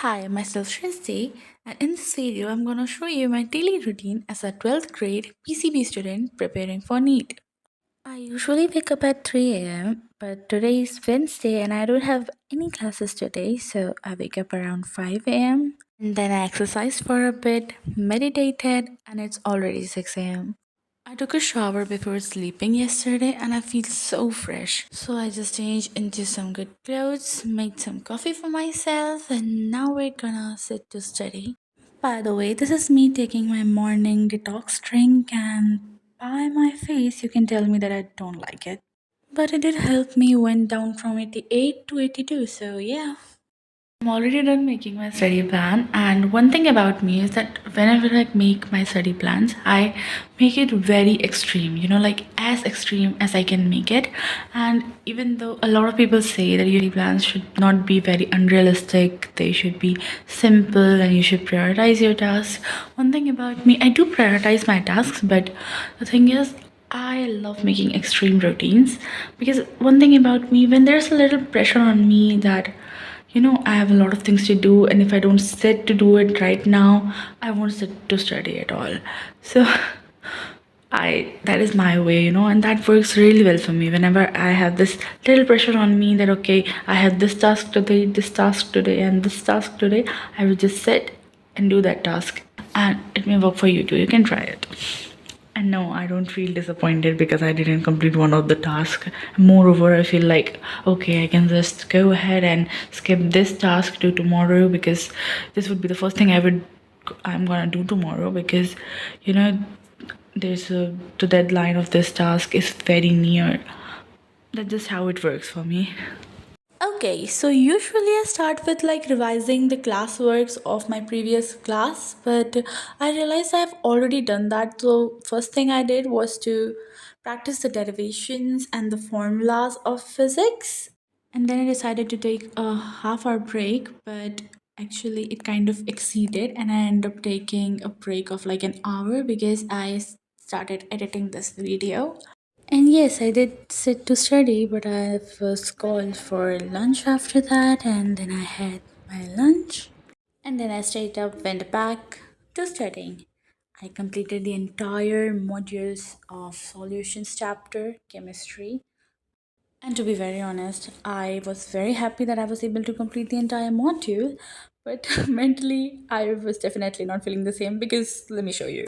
Hi, myself Shristi, and in this video, I'm going to show you my daily routine as a 12th grade PCB student preparing for NEET. I usually wake up at 3 a.m., but today is Wednesday and I don't have any classes today, so I wake up around 5 a.m. And then I exercised for a bit, meditated, and it's already 6 a.m. I took a shower before sleeping yesterday and I feel so fresh. So I just changed into some good clothes, made some coffee for myself, and now we're gonna sit to study. By the way, this is me taking my morning detox drink, and by my face, you can tell me that I don't like it. But it did help me went down from 88 to 82, so yeah. I'm already done making my study plan, and one thing about me is that whenever I make my study plans, I make it very extreme, like as extreme as I can make it. And even though a lot of people say that your plans should not be very unrealistic, they should be simple and you should prioritize your tasks. One thing about me, I do prioritize my tasks, but the thing is, I love making extreme routines because one thing about me, when there's a little pressure on me that I have a lot of things to do, and if I don't sit to do it right now, I won't sit to study at all. So, that is my way, and that works really well for me. Whenever I have this little pressure on me that, okay, I have this task today, and this task today, I will just sit and do that task. And it may work for you too. You can try it. And no, I don't feel disappointed because I didn't complete one of the tasks. Moreover, I feel like, okay, I can just go ahead and skip this task to tomorrow because this would be the first thing I'm gonna do tomorrow because you know the deadline of this task is very near. That's just how it works for me. Okay, so usually I start with like revising the classworks of my previous class, but I realized I've already done that. So, first thing I did was to practice the derivations and the formulas of physics. And then I decided to take a half hour break, but actually it kind of exceeded, and I ended up taking a break of like an hour because started editing this video. And yes, I did sit to study, but I was called for lunch after that, and then I had my lunch. And then I straight up went back to studying. I completed the entire modules of solutions chapter, chemistry. And to be very honest, I was very happy that I was able to complete the entire module, but mentally, I was definitely not feeling the same because let me show you.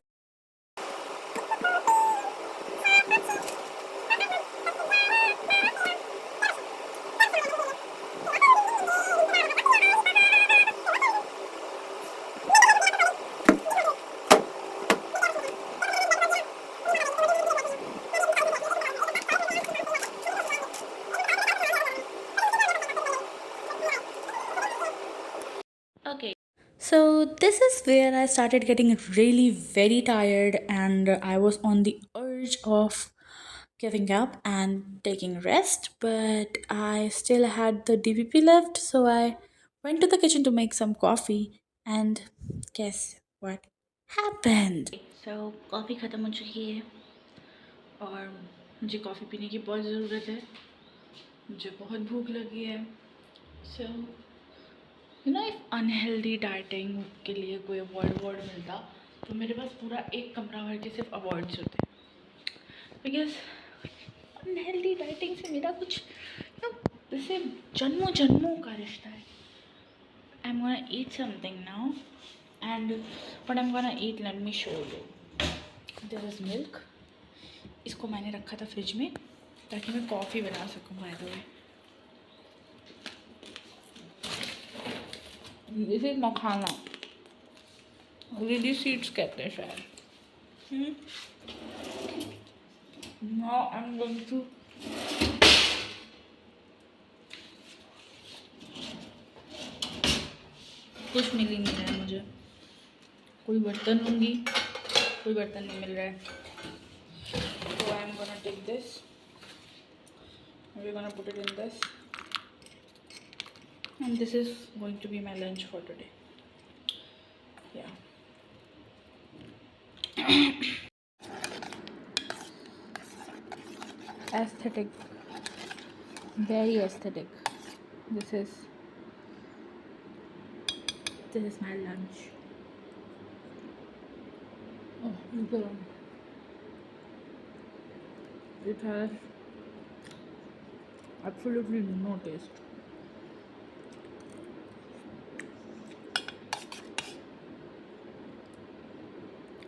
Okay. So this is where I started getting really very tired, and I was on the urge of giving up and taking rest, but I still had the DVP left, so I went to the kitchen to make some coffee, and guess what happened? So coffee खत्म हो चुकी है और मुझे coffee पीने की बहुत ज़रूरत है. मुझे बहुत भूख लगी है. So इफ अनहेल्दी डाइटिंग के लिए कोई अवार्ड मिलता तो मेरे पास पूरा एक कमरा भर के सिर्फ अवार्ड्स होते बिकॉज अनहेल्दी डाइटिंग से मेरा कुछ जैसे जन्मों जन्मों का रिश्ता है. I am gonna eat something now and what I am gonna eat let me show you. This is milk. इसको मैंने रखा था फ्रिज में ताकि मैं कॉफ़ी बना सकूँ. By the way, this is makhana. Lily seeds कहते हैं शायद. Now I'm going to कुछ मिल ही नहीं रहा है मुझे. कोई बर्तन लूँगी, कोई बर्तन नहीं मिल रहा है. So I'm gonna take this. We're gonna put it in this. And this is going to be my lunch for today. Yeah. Aesthetic. Very aesthetic. This is This is my lunch. Oh, it has absolutely no taste.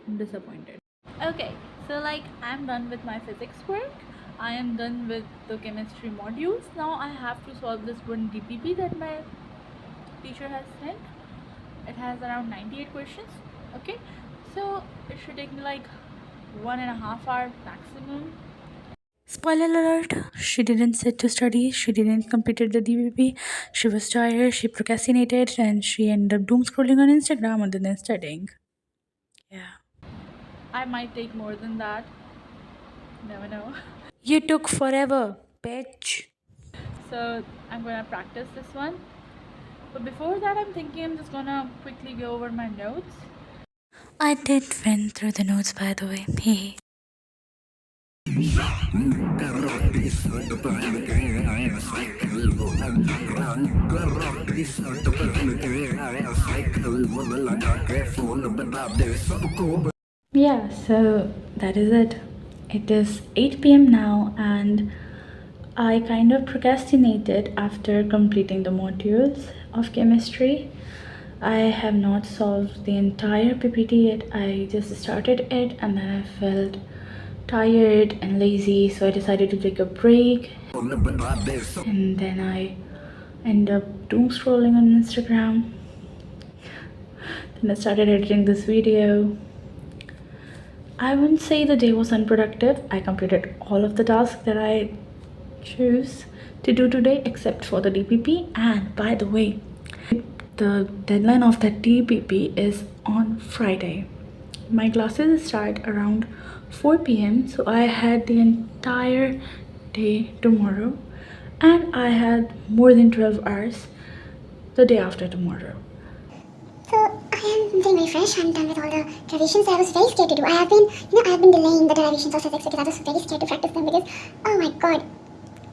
I'm disappointed. Okay, so like I'm done with my physics work. I am done with the chemistry modules. Now I have to solve this one DPP that my teacher has sent. It has around 98 questions. Okay, so it should take me like 1.5 hours maximum. Spoiler alert, she didn't sit to study, she didn't complete the DPP, she was tired, she procrastinated, and she ended up doom scrolling on Instagram other than studying. Yeah. I might take more than that. Never know. You took forever, bitch. So I'm gonna practice this one. But before that, I'm thinking I'm just gonna quickly go over my notes. I did went through the notes, by the way. Hey. Yeah, so that is it. It is 8 p.m. now, and I kind of procrastinated after completing the modules of chemistry. I have not solved the entire PPT yet. I just started it and then I felt tired and lazy, so I decided to take a break. And then I end up doom scrolling on Instagram. Then I started editing this video. I wouldn't say the day was unproductive. I completed all of the tasks that I chose to do today except for the DPP. And by the way, the deadline of that DPP is on Friday. My classes start around 4 p.m. so I had the entire day tomorrow, and I had more than 12 hours the day after tomorrow. So I am feeling very fresh. I'm done with all the derivations that I was very scared to do. I have been delaying the derivations of physics because I was very scared to practice them because, oh my god,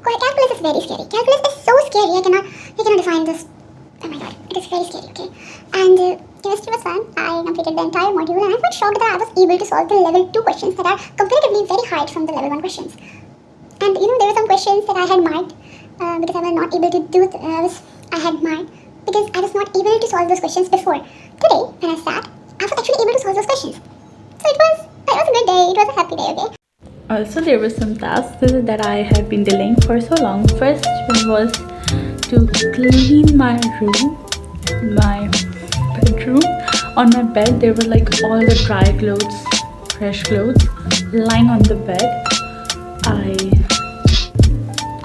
calculus is very scary. Calculus is so scary. I cannot define this. Oh my god, it is very scary. Okay, and chemistry was fun. I completed the entire module, and I'm quite shocked that I was able to solve the level 2 questions that are comparatively very hard from the level 1 questions. And there were some questions that I had marked because I was not able to do. I had marked because I was not able to solve those questions before. Today, when I sat, I was actually able to solve those questions. So it was a good day. It was a happy day. Okay. Also, there were some tasks that I had been delaying for so long. First one was to clean my room, my bedroom. On my bed, there were like all the dry clothes, fresh clothes lying on the bed. I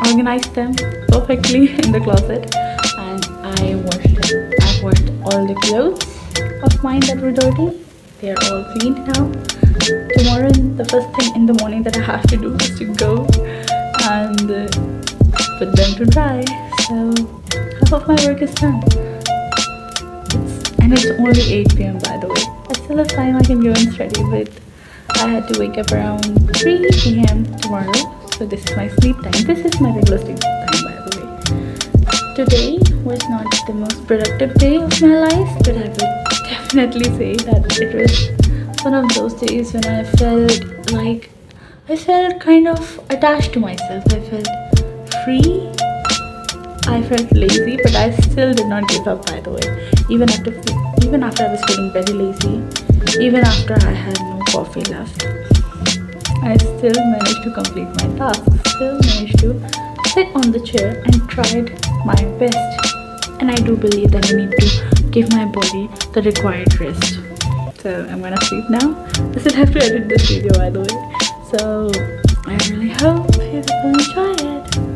organized them perfectly in the closet, and I washed them. I washed all the clothes of mine that were dirty. They are all cleaned now. Tomorrow, the first thing in the morning that I have to do is to go and put them to dry. So half of my work is done. And it's only 8 p.m. by the way. I still have time. I can go and study, but I had to wake up around 3 p.m. tomorrow. So this is my sleep time. This is my regular sleep time, by the way. Today was not the most productive day of my life, but I would definitely say that it was one of those days when I felt kind of attached to myself. I felt free. I felt lazy, but I still did not give up, by the way. Even after I was feeling very lazy, even after I had no coffee left, I still managed to complete my tasks, still managed to sit on the chair and tried my best. And I do believe that I need to give my body the required rest. So I'm gonna sleep now. I still have to edit this video, by the way. So I really hope you will enjoy it.